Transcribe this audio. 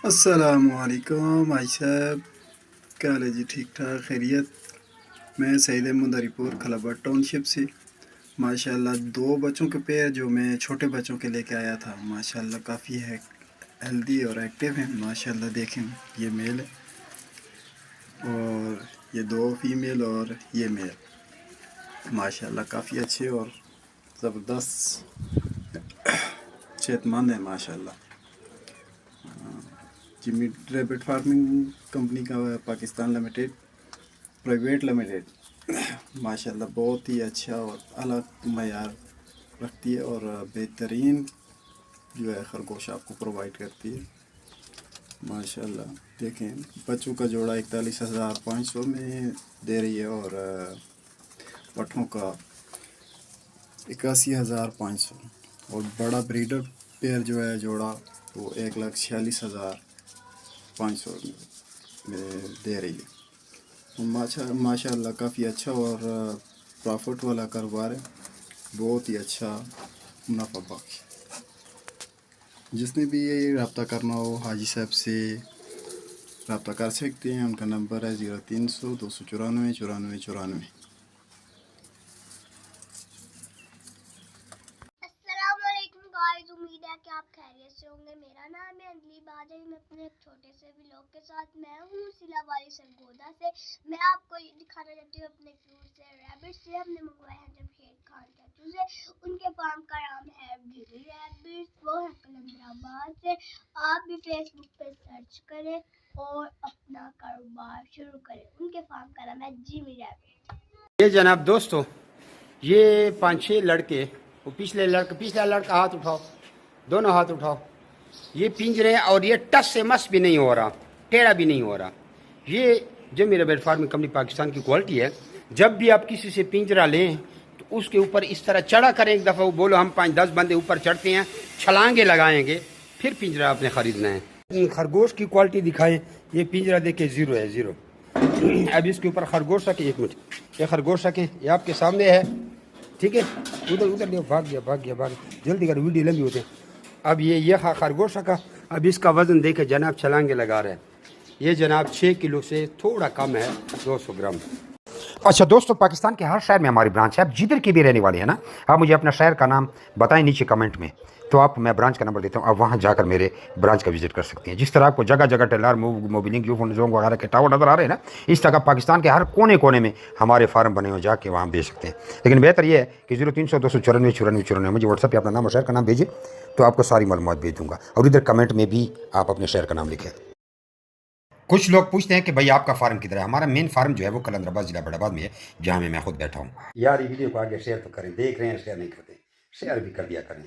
अस्सलामुअलैकुम भाई साहब, क्या हाल है जी? ठीक ठाक खैरियत। मैं सईद अहमद हरीपुर खलाबड़ टाउनशिप से माशाल्लाह दो बच्चों के पेयर जो मैं छोटे बच्चों के लेके आया था, माशाल्लाह काफ़ी है हेल्दी और एक्टिव हैं। माशाल्लाह देखें, ये मेल है और ये दो फीमेल और ये मेल। माशाल्लाह काफ़ी अच्छे और ज़बरदस्त सेहतमंद है माशाल्लाह। जिमी रैबिट फार्मिंग कंपनी का पाकिस्तान लिमिटेड प्राइवेट लिमिटेड माशाल्लाह बहुत ही अच्छा और अलग मयार रखती है और बेहतरीन जो है खरगोश आपको प्रोवाइड करती है। माशाल्लाह देखें, बच्चों का जोड़ा 41,500 में दे रही है और पठों का 81,500 और बड़ा ब्रीडर पेयर जो है जोड़ा वो 1,46,500 में दे रही है। माशाल्लाह काफ़ी अच्छा और प्रॉफिट वाला कारोबार है, बहुत ही अच्छा मुनाफा बख्श। जिसने भी ये रब्ता करना हो हाजी साहब से रब्ता कर सकते हैं। उनका नंबर है 0300 294 94 94। उम्मीद है कि आप खैरियत से होंगे। मेरा नाम है अंजलि बादल। मैं अपने एक छोटे से व्लॉग के साथ मैं हूँ सिलावारी सरगोदा से। मैं आपको ये दिखाना चाहती हूँ अपने क्यूट से रैबिट से हमने मंगवाए हैं जमशेद खान चाचू से। उनके फार्म का नाम है जिमी रैबिट, वो है कलंदराबाद से। आप भी फेसबुक पे सर्च करें और अपना कारोबार शुरू करें। उनके फार्म का नाम है जिमी रैबिट। ये जनाब दोस्तों, ये 5-6 लड़के, वो पिछला लड़का हाथ उठाओ, दोनों हाथ उठाओ। ये पिंजरे और ये टस से मस भी नहीं हो रहा, टेढ़ा भी नहीं हो रहा। ये Jimmy rabbit farming company Pakistan की क्वालिटी है। जब भी आप किसी से पिंजरा लें तो उसके ऊपर इस तरह चढ़ा करें, एक दफ़ा वो बोलो हम 5-10 बंदे ऊपर चढ़ते हैं, छलांगे लगाएंगे, फिर पिंजरा आपने ख़रीदना है। खरगोश की क्वालिटी दिखाएं। ये पिंजरा देखे ज़ीरो है, ज़ीरो। अब इसके ऊपर खरगोश रखे, एक मिनट, ये खरगोश रखे, ये आपके सामने है, ठीक है। उधर उधर भाग गया, जल्दी कर, वीडियो लंबी होते हैं। अब ये खरगोश रखा। अब इसका वज़न देखे जनाब, छलांगे लगा रहे हैं। ये जनाब 6 किलो से थोड़ा कम है, 200 ग्राम। अच्छा दोस्तों, पाकिस्तान के हर शहर में हमारी ब्रांच है। आप जिधर की भी रहने वाले हैं ना, आप मुझे अपना शहर का नाम बताएं नीचे कमेंट में, तो आप मैं ब्रांच का नंबर देता हूँ, आप वहाँ जाकर मेरे ब्रांच का विजिट कर सकते हैं। जिस तरह आपको जगह जगह टेलर मोबिलिंग जोंग वगैरह के टावर नज़र आ रहे हैं ना, इस तरह पाकिस्तान के हर कोने कोने में हमारे फार्म बने हुए, जाके वहाँ बेच सकते हैं। लेकिन बेहतर ये है कि 0300 294 94 94 मुझे व्हाट्सएप पर अपना नाम और शहर का नाम भेजिए, तो आपको सारी मालूमात भेज दूँगा। और इधर कमेंट में भी आप अपने शहर का नाम लिखें। कुछ लोग पूछते हैं कि भाई आपका फार्म किधर है। हमारा मेन फार्म जो है वो कलंदराबाद जिला बड़ाबाद में है, जहाँ मैं खुद बैठा हूँ। यार ये वीडियो को आगे शेयर तो करें, देख रहे हैं शेयर नहीं करते, शेयर भी कर दिया करें।